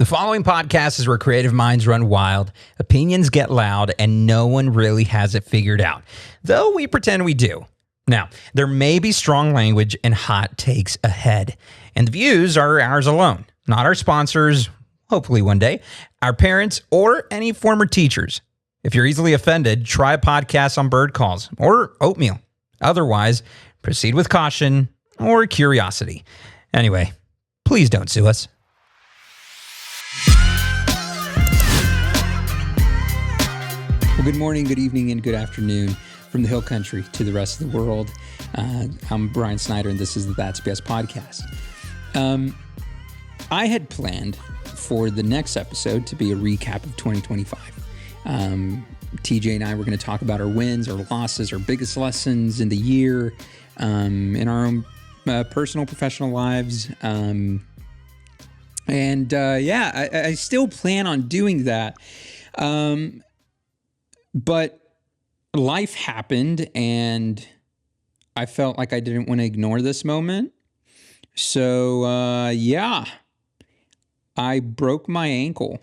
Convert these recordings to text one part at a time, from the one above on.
The following podcast is where creative minds run wild, opinions get loud, and no one really has it figured out, though we pretend we do. Now, there may be strong language and hot takes ahead, and the views are ours alone, not our sponsors, hopefully one day, our parents, or any former teachers. If you're easily offended, try a podcast on bird calls or oatmeal. Otherwise, proceed with caution or curiosity. Anyway, please don't sue us. Well, good morning, good evening, and good afternoon from the hill country to the rest of the world. I'm imbryansnyder, and this is the thatsbs podcast. I had planned for the next episode to be a recap of 2025. TJ and I were going to talk about our wins, our losses, our biggest lessons in the year, in our own personal, professional lives. I still plan on doing that. But life happened, and I felt like I didn't want to ignore this moment. So, I broke my ankle.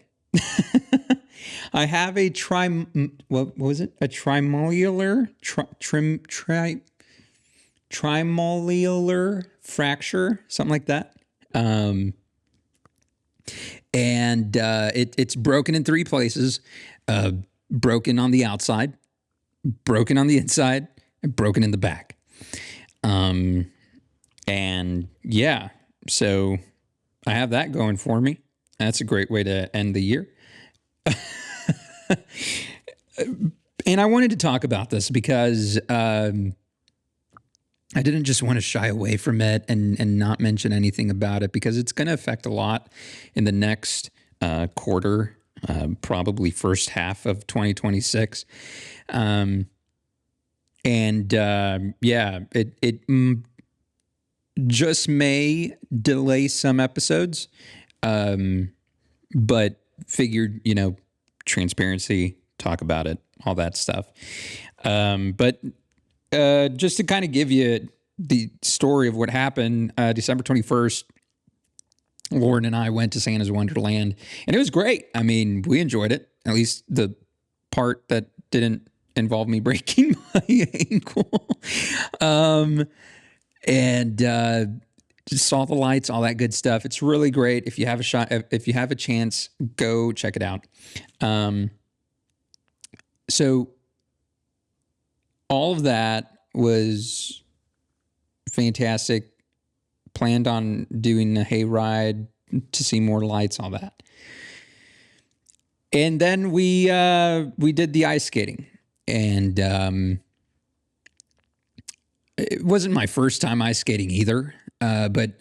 I have a trimolar fracture, something like that. It's broken in three places. Broken on the outside, broken on the inside, and broken in the back. So I have that going for me. That's a great way to end the year. And I wanted to talk about this because I didn't just want to shy away from it and not mention anything about it, because it's going to affect a lot in the next quarter. Probably first half of 2026. It just may delay some episodes, but figured, transparency, talk about it, all that stuff. But just to kind of give you the story of what happened, December 21st, Lauren and I went to Santa's Wonderland, and it was great. I mean, we enjoyed it, at least the part that didn't involve me breaking my ankle. Just saw the lights, all that good stuff. It's really great. If you have a chance, go check it out. So all of that was fantastic. Planned on doing a hayride to see more lights, all that. And then we did the ice skating, and it wasn't my first time ice skating either. But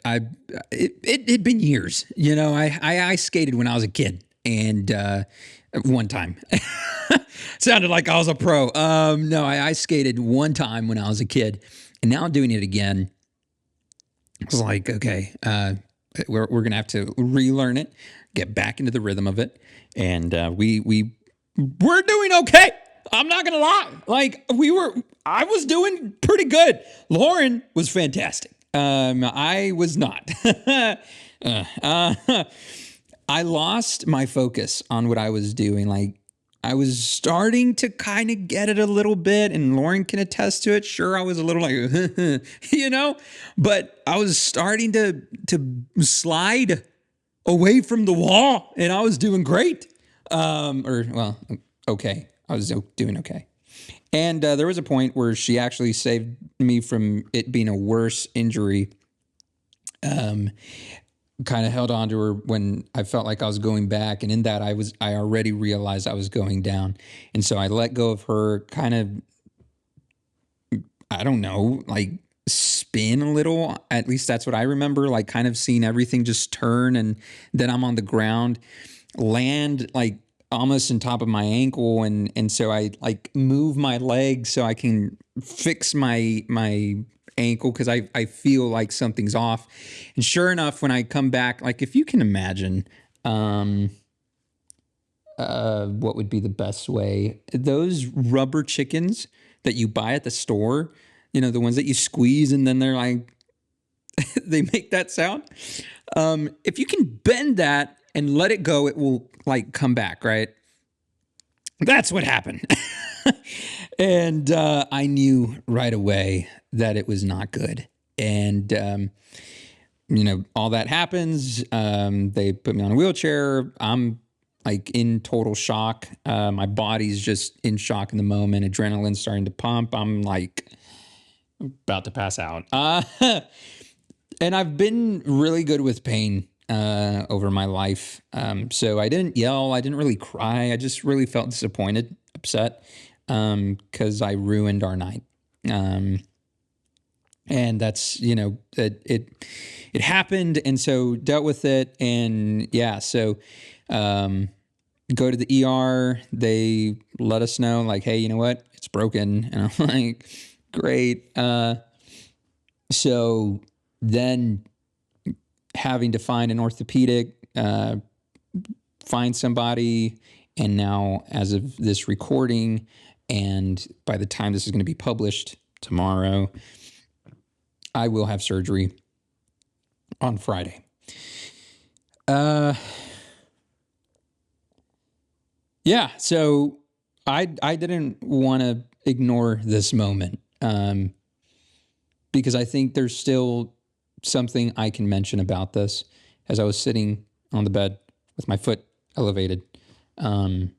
it had been years. I ice skated when I was a kid, and one time. Sounded like I was a pro. No, I ice skated one time when I was a kid, and now I'm doing it again. I was like, okay, we're going to have to relearn it, get back into the rhythm of it. And we're doing okay. I'm not going to lie. I was doing pretty good. Lauren was fantastic. I was not. I lost my focus on what I was doing. I was starting to kind of get it a little bit, and Lauren can attest to it. Sure, I was a little but I was starting to slide away from the wall, and I was doing great. Okay. I was doing okay. And there was a point where she actually saved me from it being a worse injury. Kind of held on to her when I felt like I was going back, and in that I already realized I was going down, and so I let go of her, kind of, I don't know, spin a little. At least that's what I remember, kind of seeing everything just turn, and then I'm on the ground, land almost on top of my ankle, and so I move my leg so I can fix my ankle, because I feel like something's off. And sure enough, when I come back, if you can imagine, what would be the best way? Those rubber chickens that you buy at the store, the ones that you squeeze and then they're they make that sound. If you can bend that and let it go, it will like come back, right? That's what happened. And I knew right away that it was not good. And, all that happens. They put me on a wheelchair. I'm like in total shock. My body's just in shock in the moment. Adrenaline's starting to pump. I'm like about to pass out. And I've been really good with pain over my life. So I didn't yell. I didn't really cry. I just really felt disappointed, upset, because I ruined our night. And that's, it happened. And so dealt with it. And yeah, so go to the ER. They let us know like, hey, you know what? It's broken. And I'm like, great. So then having to find an orthopedic, find somebody. And now as of this recording, and by the time this is going to be published tomorrow, I will have surgery on Friday. Yeah, so I didn't want to ignore this moment because I think there's still something I can mention about this. As I was sitting on the bed with my foot elevated, I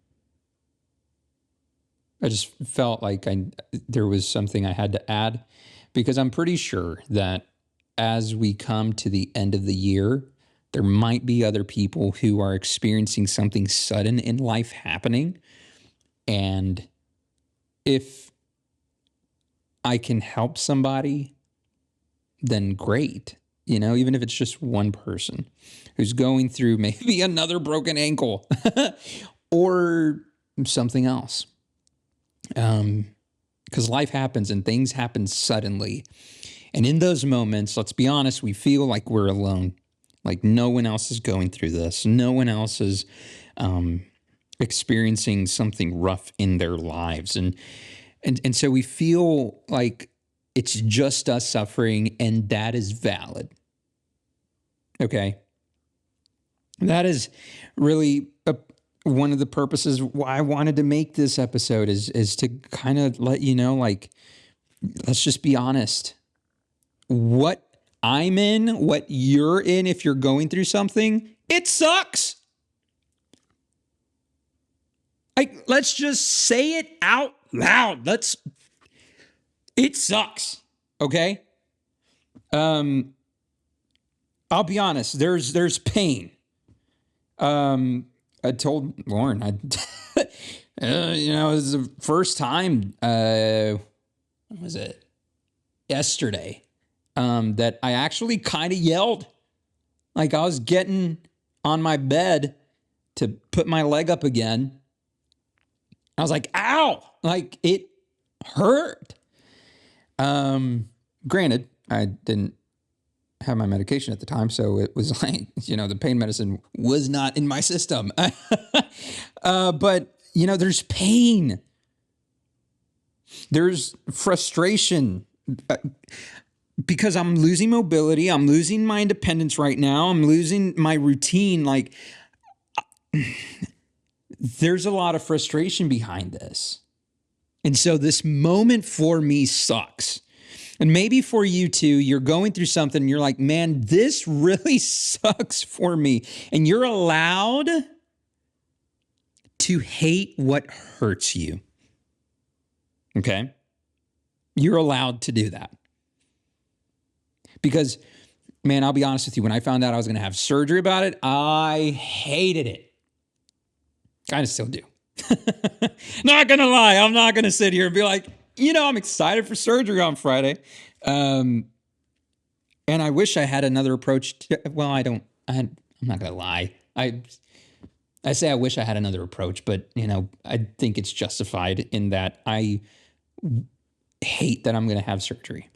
just felt like there was something I had to add, because I'm pretty sure that as we come to the end of the year, there might be other people who are experiencing something sudden in life happening. And if I can help somebody, then great. Even if it's just one person who's going through maybe another broken ankle or something else. Because life happens and things happen suddenly. And in those moments, let's be honest, we feel like we're alone. Like no one else is going through this. No one else is experiencing something rough in their lives. And so we feel like it's just us suffering, and that is valid. Okay. That is really one of the purposes why I wanted to make this episode is to kind of let you know, like, let's just be honest. What I'm in, what you're in, if you're going through something, it sucks. Let's just say it out loud. It sucks. Okay. I'll be honest. There's pain. I told Lauren, it was the first time, when was it? Yesterday, that I actually kind of yelled. Like I was getting on my bed to put my leg up again. I was like, ow, like it hurt. Granted, I didn't have my medication at the time, so it was like, the pain medicine was not in my system. But, there's pain. There's frustration because I'm losing mobility. I'm losing my independence right now. I'm losing my routine. Like, there's a lot of frustration behind this. And so this moment for me sucks. And maybe for you too, you're going through something and you're like, man, this really sucks for me. And you're allowed to hate what hurts you. Okay? You're allowed to do that. Because, man, I'll be honest with you, when I found out I was going to have surgery about it, I hated it. I still do. Not going to lie. I'm not going to sit here and be like, I'm excited for surgery on Friday. And I wish I had another approach. I'm not going to lie. I say I wish I had another approach, but, I think it's justified in that I hate that I'm going to have surgery.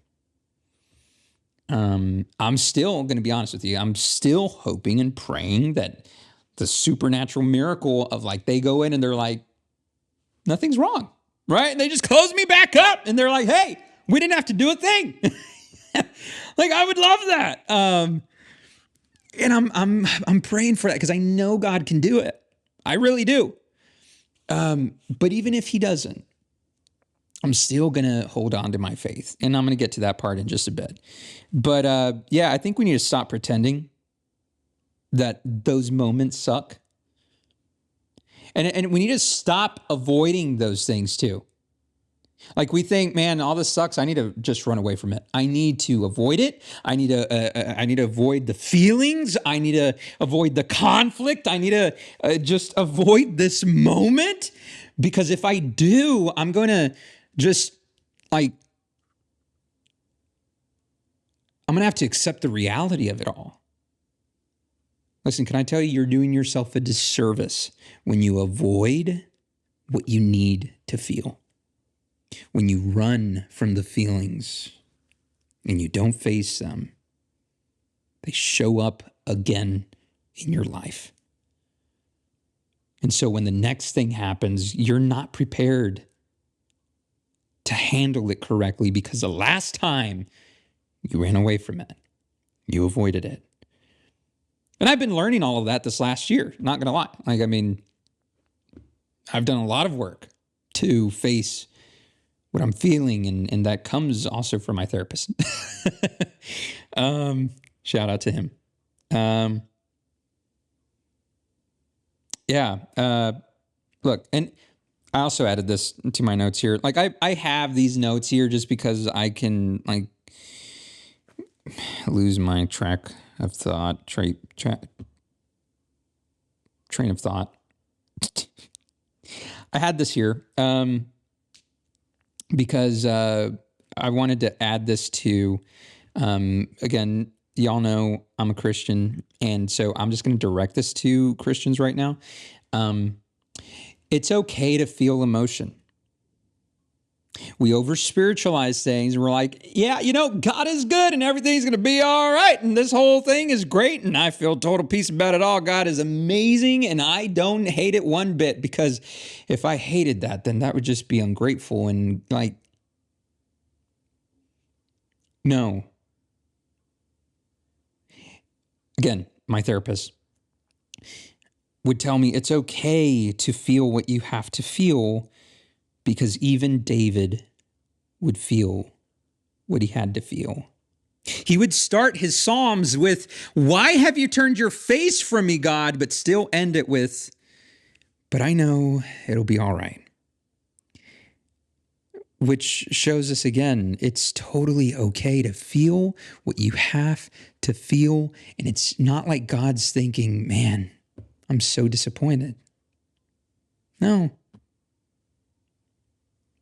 I'm still going to be honest with you. I'm still hoping and praying that the supernatural miracle of like, they go in and they're like, nothing's wrong. Right? And they just close me back up and they're like, hey, we didn't have to do a thing. Like, I would love that. And I'm praying for that because I know God can do it. I really do. But even if he doesn't, I'm still going to hold on to my faith. And I'm going to get to that part in just a bit. But I think we need to stop pretending that those moments suck. And we need to stop avoiding those things too. Like we think, man, all this sucks. I need to just run away from it. I need to avoid it. I need to avoid the feelings. I need to avoid the conflict. I need to just avoid this moment, because if I do, I'm going to just I'm going to have to accept the reality of it all. Listen, can I tell you, you're doing yourself a disservice when you avoid what you need to feel. When you run from the feelings and you don't face them, they show up again in your life. And so when the next thing happens, you're not prepared to handle it correctly because the last time you ran away from it, you avoided it. And I've been learning all of that this last year, not going to lie. I've done a lot of work to face what I'm feeling, and that comes also from my therapist. Shout out to him. Look, and I also added this to my notes here. I have these notes here just because I can lose my train of thought. I had this here because I wanted to add this to, again, y'all know I'm a Christian, and so I'm just going to direct this to Christians right now. It's okay to feel emotion. We over-spiritualize things, and we're like, yeah, God is good, and everything's going to be all right, and this whole thing is great, and I feel total peace about it all. God is amazing, and I don't hate it one bit, because if I hated that, then that would just be ungrateful, and no. Again, my therapist would tell me it's okay to feel what you have to feel, because even David would feel what he had to feel. He would start his Psalms with, "Why have you turned your face from me, God?" but still end it with, "But I know it'll be all right." Which shows us again, it's totally okay to feel what you have to feel. And it's not like God's thinking, man, I'm so disappointed. No.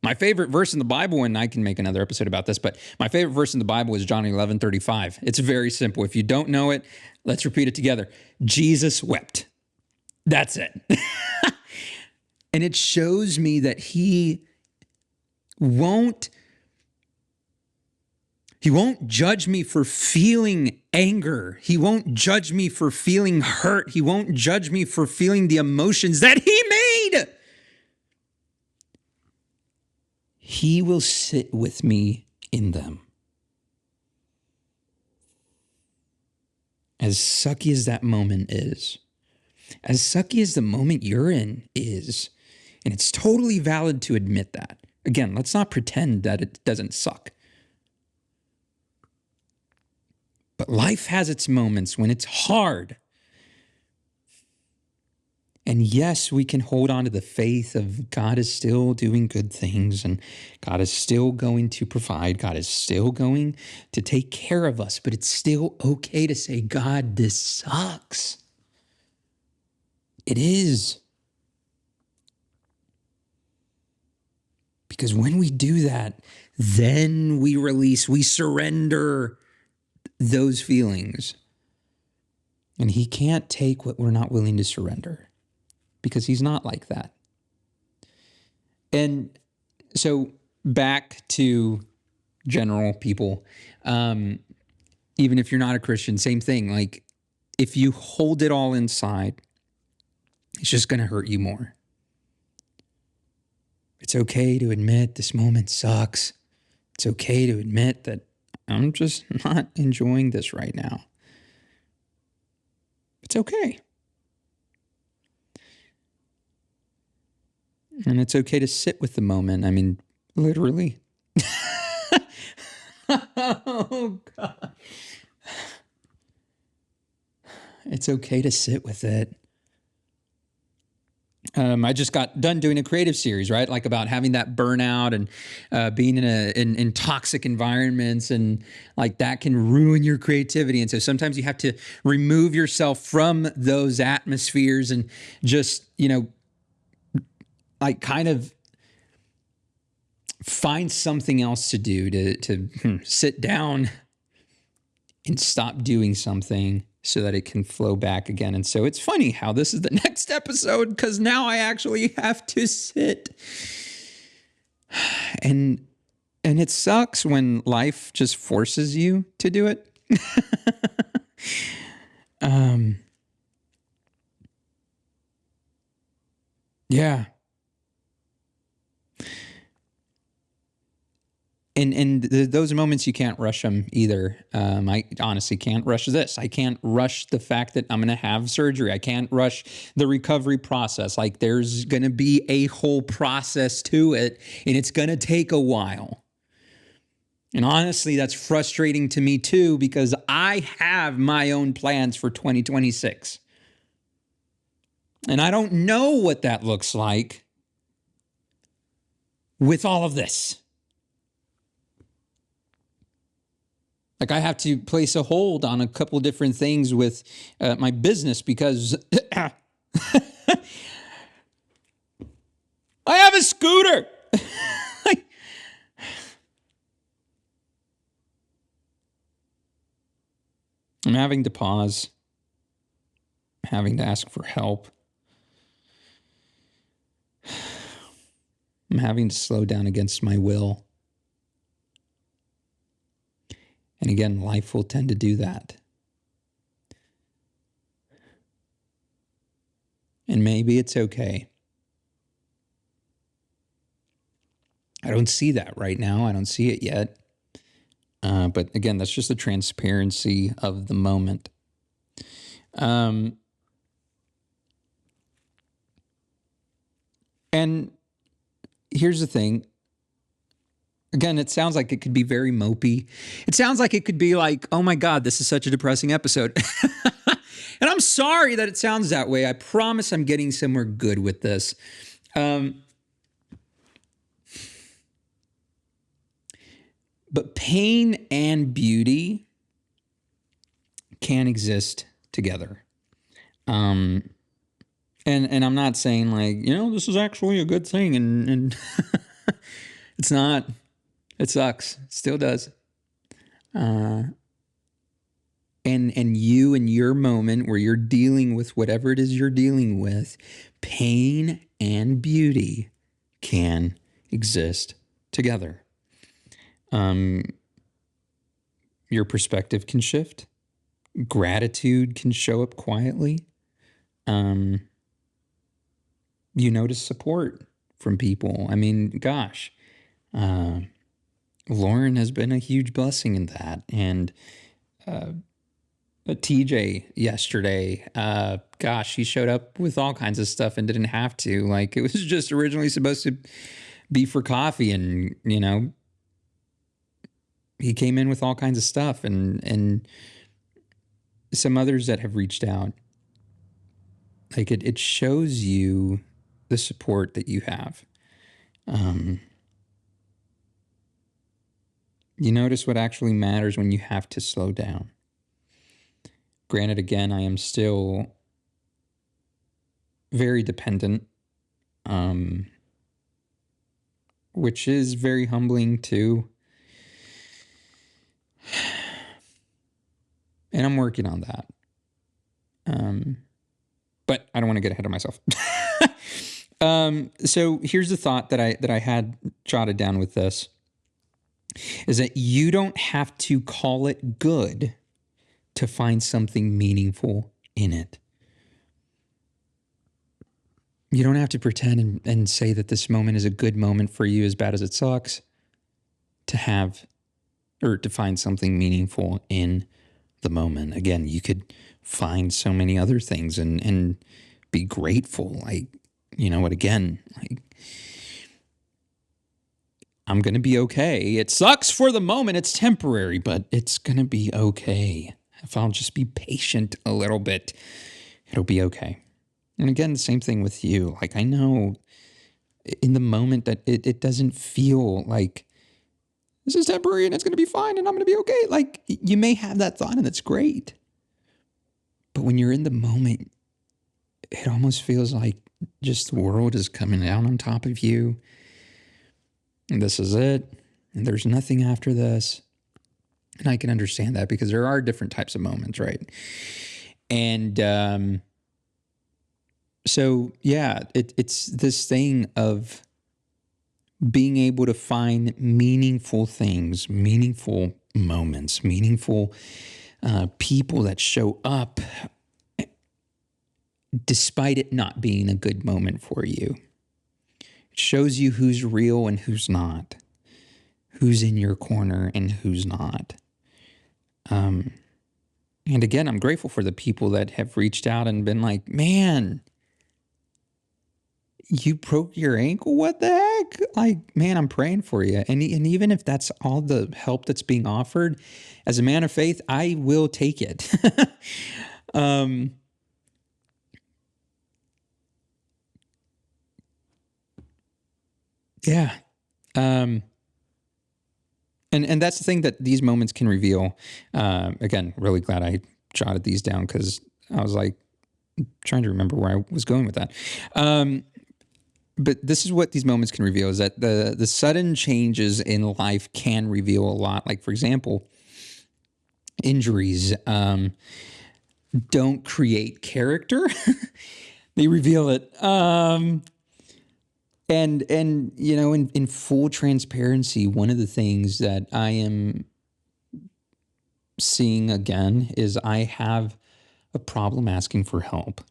My favorite verse in the Bible, and I can make another episode about this, but my favorite verse in the Bible is John 11:35. It's very simple. If you don't know it, let's repeat it together. Jesus wept. That's it. And it shows me that he won't judge me for feeling anger. He won't judge me for feeling hurt. He won't judge me for feeling the emotions that he made. He will sit with me in them. As sucky as that moment is, as sucky as the moment you're in is, and it's totally valid to admit that. Again, let's not pretend that it doesn't suck. But life has its moments when it's hard. And yes, we can hold on to the faith of God is still doing good things, and God is still going to provide. God is still going to take care of us, but it's still okay to say, God, this sucks. It is. Because when we do that, then we surrender those feelings. And he can't take what we're not willing to surrender, because he's not like that. And so back to general people, even if you're not a Christian, same thing. If you hold it all inside, it's just going to hurt you more. It's okay to admit this moment sucks. It's okay to admit that I'm just not enjoying this right now. It's okay. And it's okay to sit with the moment. I mean, literally. Oh, God. It's okay to sit with it. I just got done doing a creative series, right? Like about having that burnout and being in toxic environments, and like that can ruin your creativity. And so sometimes you have to remove yourself from those atmospheres and just, like kind of find something else to do, to sit down and stop doing something so that it can flow back again. And so it's funny how this is the next episode, because now I actually have to sit. And it sucks when life just forces you to do it. Yeah. And those moments, you can't rush them either. I honestly can't rush this. I can't rush the fact that I'm going to have surgery. I can't rush the recovery process. Like, there's going to be a whole process to it, and it's going to take a while. And honestly, that's frustrating to me too, because I have my own plans for 2026. And I don't know what that looks like with all of this. Like, I have to place a hold on a couple different things with my business because I have a scooter. I'm having to pause, having to ask for help. I'm having to slow down against my will. And again, life will tend to do that. And maybe it's okay. I don't see that right now. I don't see it yet. But again, that's just the transparency of the moment. And here's the thing. Again, it sounds like it could be very mopey. It sounds like it could be like, oh my God, this is such a depressing episode. And I'm sorry that it sounds that way. I promise I'm getting somewhere good with this. But pain and beauty can exist together. And I'm not saying like, this is actually a good thing. And it's not. It sucks. It still does. And you in your moment where you're dealing with whatever it is you're dealing with, pain and beauty can exist together. Your perspective can shift. Gratitude can show up quietly. You notice support from people. I mean, gosh, Lauren has been a huge blessing in that. And TJ yesterday, gosh, he showed up with all kinds of stuff and didn't have to. Like, it was just originally supposed to be for coffee, and, he came in with all kinds of stuff, and some others that have reached out. Like, it shows you the support that you have. You notice what actually matters when you have to slow down. Granted, again, I am still very dependent, which is very humbling too. And I'm working on that. But I don't want to get ahead of myself. So here's the thought that I had jotted down with this, is that you don't have to call it good to find something meaningful in it. You don't have to pretend and say that this moment is a good moment for you, as bad as it sucks, to have or to find something meaningful in the moment. Again, you could find so many other things and be grateful. Like, you know what, again, like, I'm going to be okay. It sucks for the moment. It's temporary, but it's going to be okay. If I'll just be patient a little bit, it'll be okay. And again, the same thing with you. Like, I know in the moment that it doesn't feel like this is temporary and it's going to be fine and I'm going to be okay. Like, you may have that thought and that's great. But when you're in the moment, it almost feels like just the world is coming down on top of you. And this is it. And there's nothing after this. And I can understand that because there are different types of moments, right? And so, yeah, it's this thing of being able to find meaningful things, meaningful moments, meaningful people that show up despite it not being a good moment for you. It shows you who's real and who's not, who's in your corner and who's not. And again, I'm grateful for the people that have reached out and been like, man, you broke your ankle? What the heck? Like, man, I'm praying for you. And even if that's all the help that's being offered, as a man of faith, I will take it. Yeah. And that's the thing that these moments can reveal. Again, really glad I jotted these down because I was like trying to remember where I was going with that. But this is what these moments can reveal, is that the sudden changes in life can reveal a lot. Like, for example, injuries don't create character. They reveal it. And you know, in full transparency, one of the things that I am seeing again is I have a problem asking for help.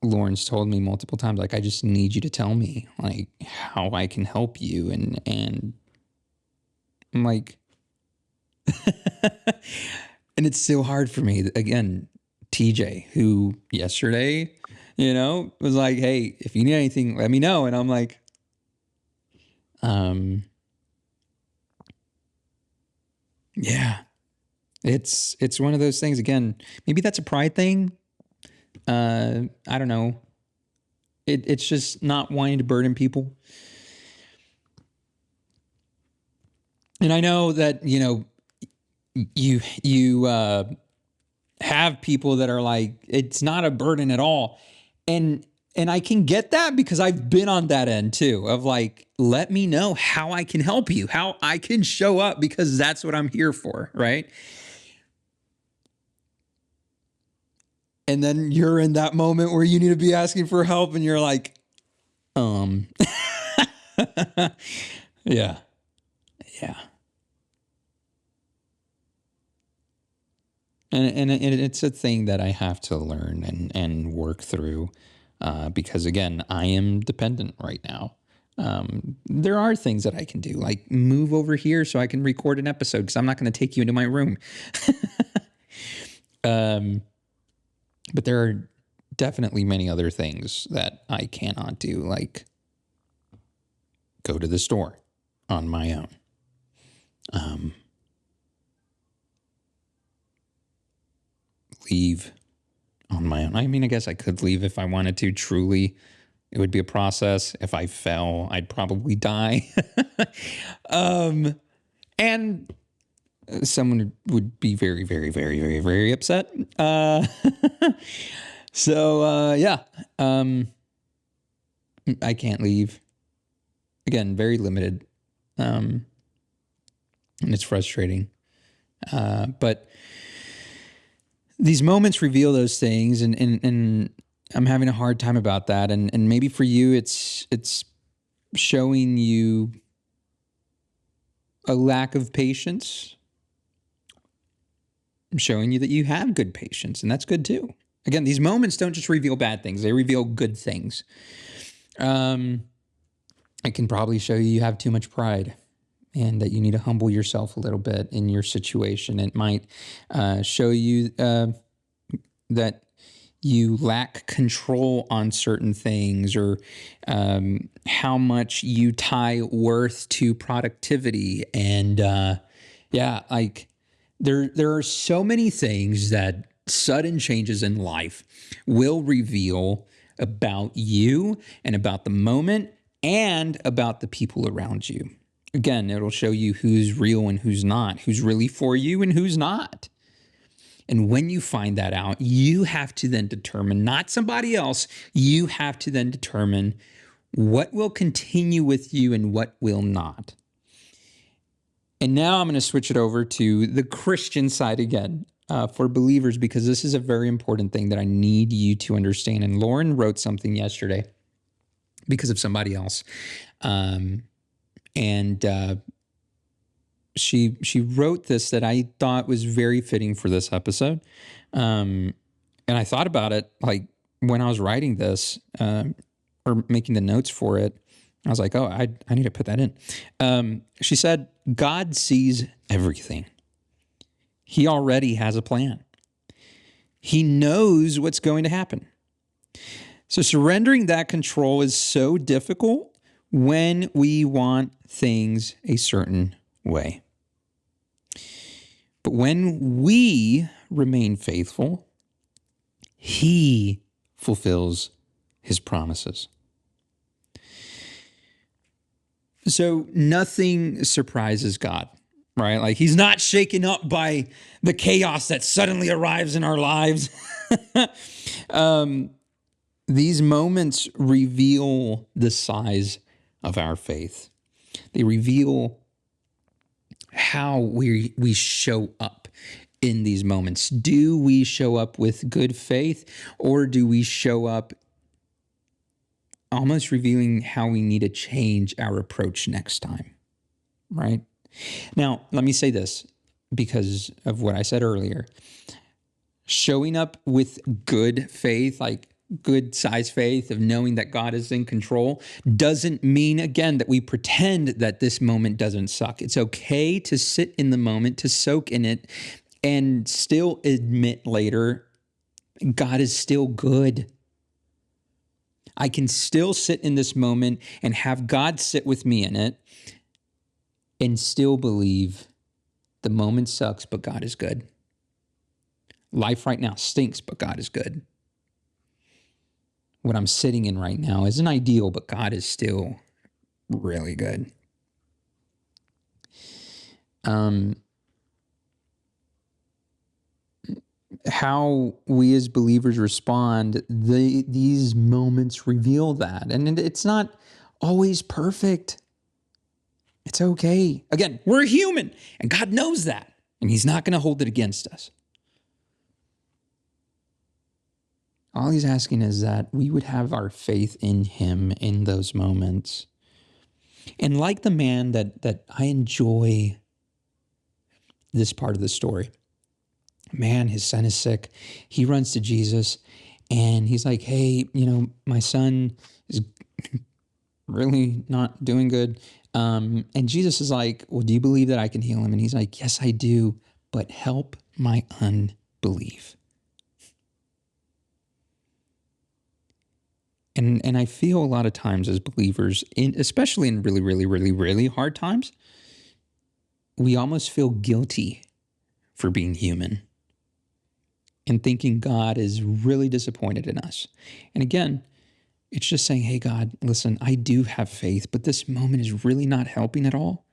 Lauren's told me multiple times, like, I just need you to tell me, like, how I can help you. And I'm like, and it's so hard for me. Again, TJ, who yesterday, you know, was like, hey, if you need anything, let me know. And I'm like, yeah, it's one of those things. Again, maybe that's a pride thing. I don't know. It's just not wanting to burden people. And I know that, you know, you have people that are like, it's not a burden at all. And I can get that because I've been on that end too, of like, let me know how I can help you, how I can show up, because that's what I'm here for, right? And then you're in that moment where you need to be asking for help and you're like, yeah. And it's a thing that I have to learn and work through because, again, I am dependent right now. There are things that I can do, like move over here so I can record an episode because I'm not going to take you into my room. But there are definitely many other things that I cannot do, like go to the store on my own. Leave on my own. I mean, I guess I could leave if I wanted to. Truly, it would be a process. If I fell, I'd probably die. And someone would be very, very, very, very, very upset. So, yeah. I can't leave. Again, very limited. And it's frustrating. But these moments reveal those things, and I'm having a hard time about that. And maybe for you, it's showing you a lack of patience. I'm showing you that you have good patience, and that's good too. Again, these moments don't just reveal bad things; they reveal good things. I can probably show you have too much pride. and that you need to humble yourself a little bit in your situation. It might show you that you lack control on certain things, or how much you tie worth to productivity. And like there are so many things that sudden changes in life will reveal about you and about the moment and about the people around you. Again, it'll show you who's real and who's not, who's really for you and who's not. And when you find that out, you have to then determine, not somebody else, you have to then determine what will continue with you and what will not. And now I'm going to switch it over to the Christian side again for believers, because this is a very important thing that I need you to understand. And Lauren wrote something yesterday because of somebody else. She wrote this that I thought was very fitting for this episode. And I thought about it like when I was writing this or making the notes for it. I was like, oh, I need to put that in. She said, God sees everything. He already has a plan. He knows what's going to happen. So surrendering that control is so difficult when we want things a certain way. But when we remain faithful, He fulfills His promises. So nothing surprises God, right? Like He's not shaken up by the chaos that suddenly arrives in our lives. These moments reveal the size of our faith. They reveal how we show up in these moments. Do we show up with good faith, or do we show up almost revealing how we need to change our approach next time, right? Now, let me say this because of what I said earlier. Showing up with good faith, like good size faith of knowing that God is in control, doesn't mean, again, that we pretend that this moment doesn't suck. It's okay to sit in the moment, to soak in it, and still admit later, God is still good. I can still sit in this moment and have God sit with me in it and still believe the moment sucks, but God is good. Life right now stinks, but God is good. What I'm sitting in right now isn't ideal, but God is still really good. How we as believers respond, these moments reveal that. And it's not always perfect. It's okay. Again, we're human, and God knows that, and He's not going to hold it against us. All He's asking is that we would have our faith in Him in those moments. And like the man that I enjoy this part of the story. Man, his son is sick. He runs to Jesus and he's like, hey, my son is really not doing good. And Jesus is like, well, do you believe that I can heal him? And he's like, yes, I do, but help my unbelief. And I feel a lot of times as believers, especially in really, really, really, really hard times, we almost feel guilty for being human and thinking God is really disappointed in us. And again, it's just saying, hey, God, listen, I do have faith, but this moment is really not helping at all.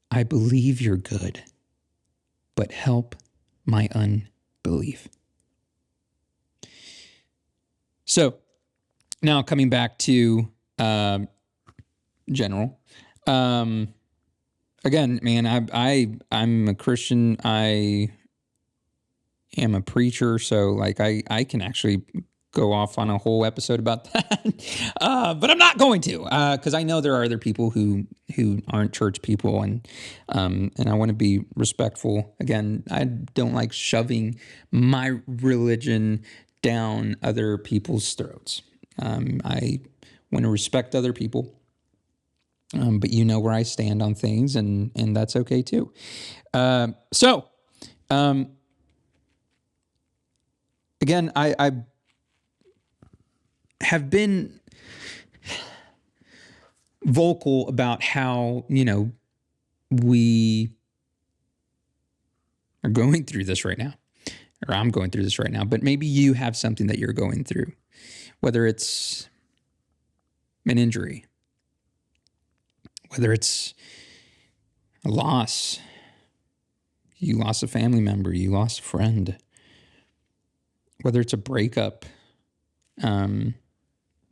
I believe you're good, but help my unbelief. So now coming back to general. Again, man, I'm a Christian. I am a preacher, so like I can actually go off on a whole episode about that, but I'm not going to, because I know there are other people who aren't church people, and I want to be respectful. Again, I don't like shoving my religion down other people's throats. I want to respect other people. But you know where I stand on things, and that's okay too. So, again, I have been vocal about how, we are going through this right now, or I'm going through this right now, but maybe you have something that you're going through, whether it's an injury, whether it's a loss, you lost a family member, you lost a friend, whether it's a breakup,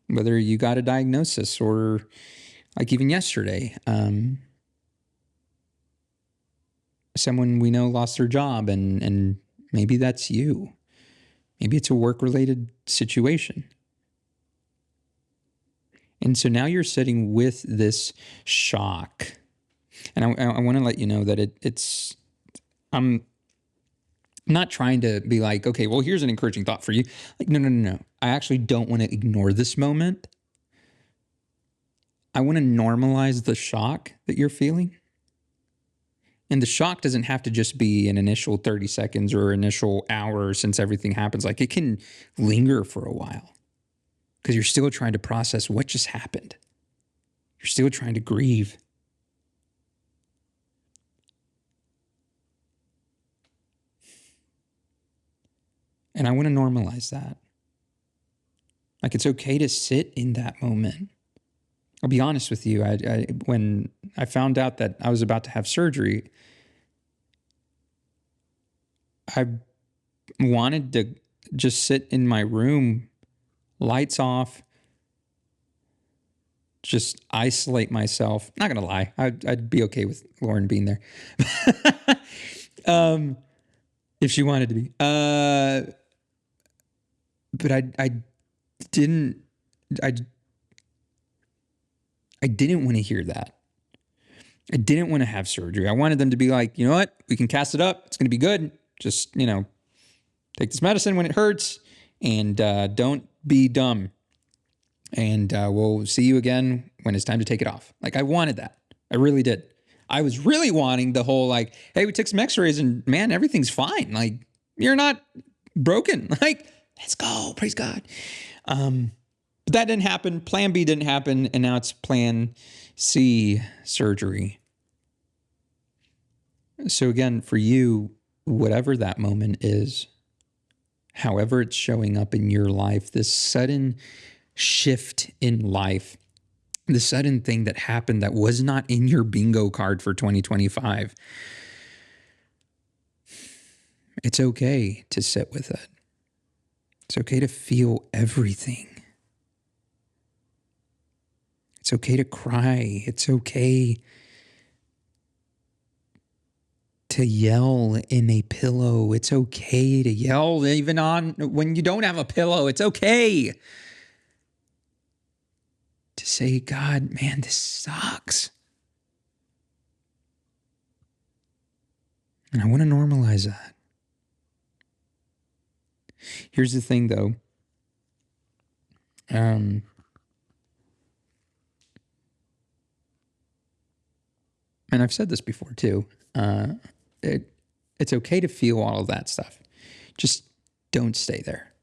whether you got a diagnosis, or like even yesterday, someone we know lost their job, and maybe that's you. Maybe it's a work-related situation. And so now you're sitting with this shock. And I want to let you know that I'm not trying to be like, okay, well, here's an encouraging thought for you. Like, no. I actually don't want to ignore this moment. I want to normalize the shock that you're feeling. And the shock doesn't have to just be an initial 30 seconds or initial hour since everything happens. Like, it can linger for a while because you're still trying to process what just happened. You're still trying to grieve. And I want to normalize that. Like, it's okay to sit in that moment. I'll be honest with you. When I found out that I was about to have surgery, I wanted to just sit in my room, lights off, just isolate myself. Not gonna lie, I'd be okay with Lauren being there, if she wanted to be. But I didn't want to hear that. I didn't want to have surgery. I wanted them to be like, you know what? We can cast it up. It's going to be good. Just, take this medicine when it hurts, and don't be dumb. And we'll see you again when it's time to take it off. Like, I wanted that. I really did. I was really wanting the whole, like, hey, we took some x-rays and man, everything's fine. Like, you're not broken. Like, let's go. Praise God. But that didn't happen. Plan B didn't happen. And now it's plan C, surgery. So again, for you, whatever that moment is, however it's showing up in your life, this sudden shift in life, the sudden thing that happened that was not in your bingo card for 2025, it's okay to sit with it. It's okay to feel everything. It's okay to cry. It's okay to yell in a pillow. It's okay to yell even on when you don't have a pillow. It's okay to say, God, man, this sucks. And I want to normalize that. Here's the thing, though. And I've said this before, too. It's okay to feel all of that stuff. Just don't stay there.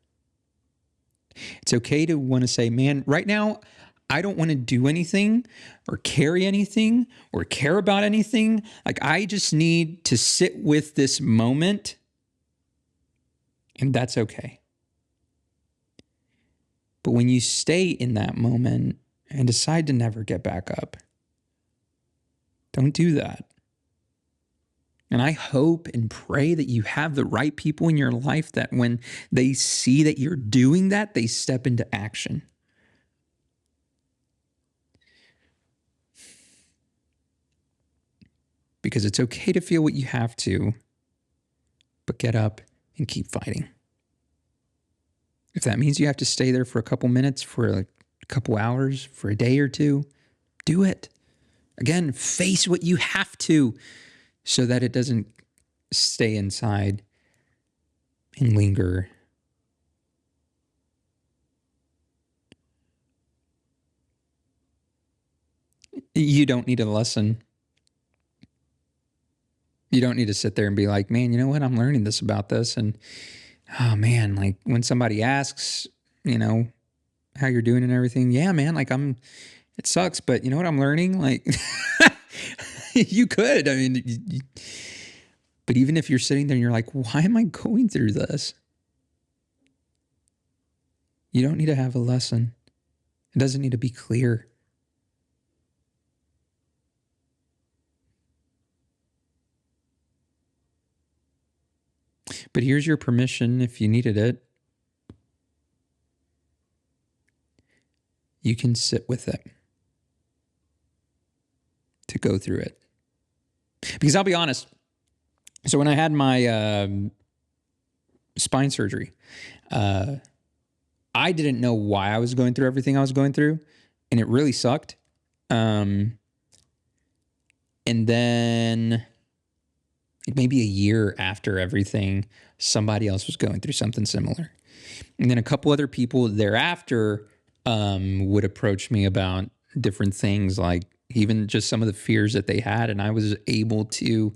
It's okay to want to say, man, right now, I don't want to do anything or carry anything or care about anything. Like, I just need to sit with this moment, and that's okay. But when you stay in that moment and decide to never get back up, don't do that. And I hope and pray that you have the right people in your life that when they see that you're doing that, they step into action. Because it's okay to feel what you have to, but get up and keep fighting. If that means you have to stay there for a couple minutes, for a couple hours, for a day or two, do it. Again, face what you have to so that it doesn't stay inside and linger. You don't need a lesson. You don't need to sit there and be like, man, you know what? I'm learning this about this. And, oh man, like when somebody asks, how you're doing and everything. Yeah, man, like it sucks, but you know what I'm learning? Like, you could, I mean, but even if you're sitting there and you're like, why am I going through this? You don't need to have a lesson. It doesn't need to be clear. But here's your permission if you needed it. You can sit with it to go through it. Because I'll be honest. So when I had my spine surgery, I didn't know why I was going through everything I was going through, and it really sucked. And then maybe a year after everything, somebody else was going through something similar. And then a couple other people thereafter would approach me about different things, like even just some of the fears that they had. And I was able to,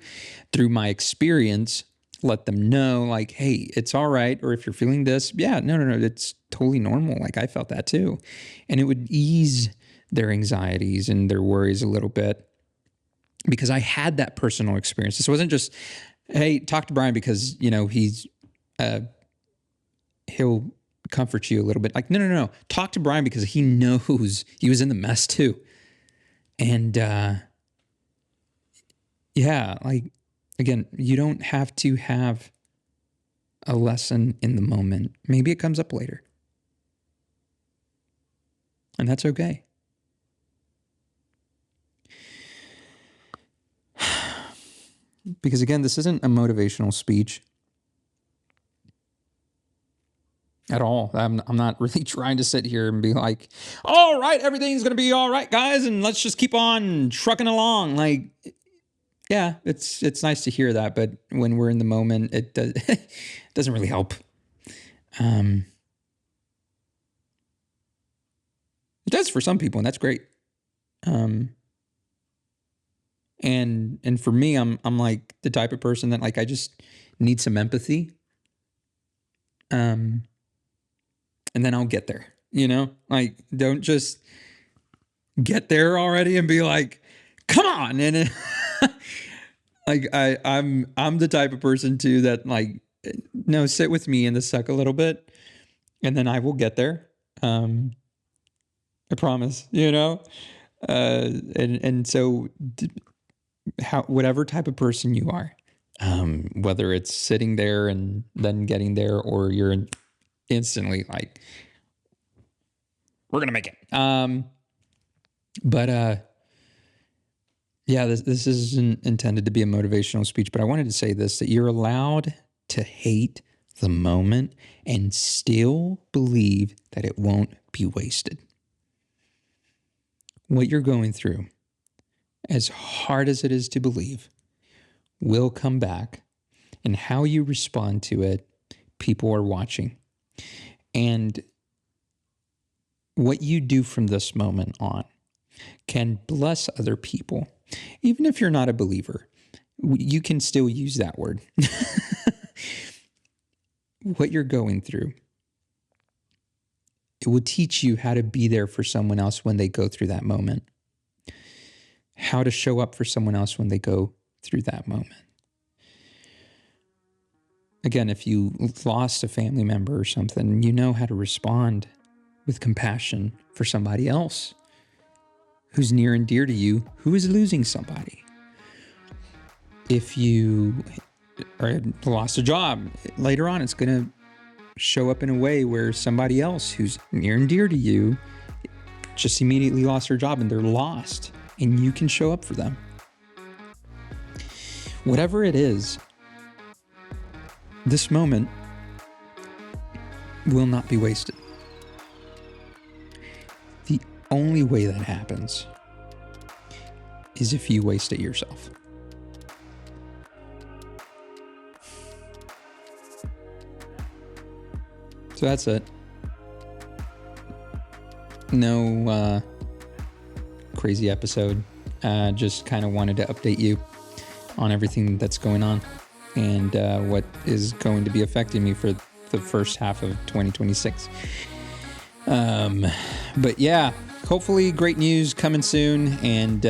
through my experience, let them know, like, hey, it's all right. Or if you're feeling this, yeah, no, it's totally normal. Like I felt that too. And it would ease their anxieties and their worries a little bit because I had that personal experience. This wasn't just, hey, talk to Brian because, he'll comfort you a little bit. Like, no. Talk to Brian because he knows he was in the mess too. And, like, again, you don't have to have a lesson in the moment. Maybe it comes up later. And that's okay. Because again, this isn't a motivational speech at all. I'm not really trying to sit here and be like, all right, everything's going to be all right, guys, and let's just keep on trucking along. Like, yeah, it's nice to hear that, but when we're in the moment, it doesn't really help. It does for some people, and that's great. And for me, I'm like the type of person that like I just need some empathy. And then I'll get there, like don't just get there already and be like, come on. And like I'm the type of person too that like, no, sit with me in the suck a little bit and then I will get there. I promise, and so whatever type of person you are, whether it's sitting there and then getting there, or you're instantly like, we're going to make it. This isn't intended to be a motivational speech, but I wanted to say this, that you're allowed to hate the moment and still believe that it won't be wasted. What you're going through, as hard as it is to believe, will come back, and how you respond to it, people are watching. And what you do from this moment on can bless other people. Even if you're not a believer, you can still use that word. What you're going through, it will teach you how to be there for someone else when they go through that moment. How to show up for someone else when they go through that moment. Again, if you lost a family member or something, you know how to respond with compassion for somebody else who's near and dear to you, who is losing somebody. If you lost a job, later on it's going to show up in a way where somebody else who's near and dear to you just immediately lost their job and they're lost, and you can show up for them. Whatever it is, this moment will not be wasted. The only way that happens is if you waste it yourself. So that's it. No crazy episode. Just kind of wanted to update you on everything that's going on and what is going to be affecting me for the first half of 2026. But yeah, hopefully great news coming soon, and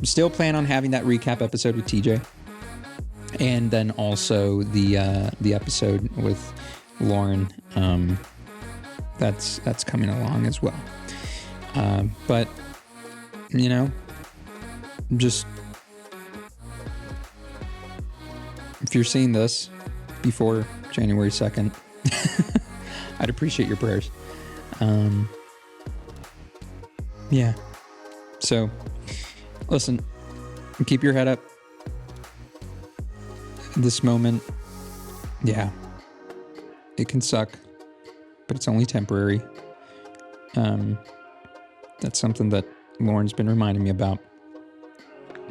still plan on having that recap episode with TJ, and then also the episode with Lauren. That's coming along as well. But you know, just if you're seeing this before January 2nd, I'd appreciate your prayers. Yeah. So, listen, keep your head up. This moment, yeah, it can suck, but it's only temporary. That's something that Lauren's been reminding me about,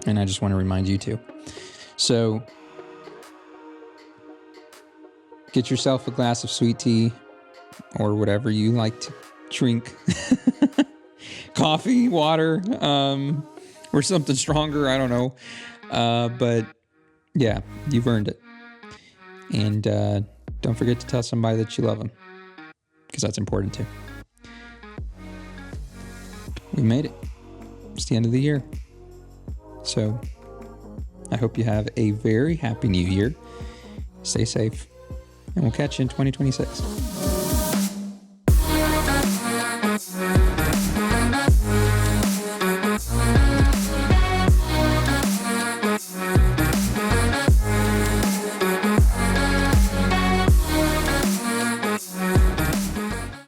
and I just want to remind you too. So, get yourself a glass of sweet tea or whatever you like to drink. Coffee, water, or something stronger. I don't know. But yeah, you've earned it. And don't forget to tell somebody that you love them, because that's important too. We made it. It's the end of the year. So I hope you have a very happy new year. Stay safe. And we'll catch you in 2026.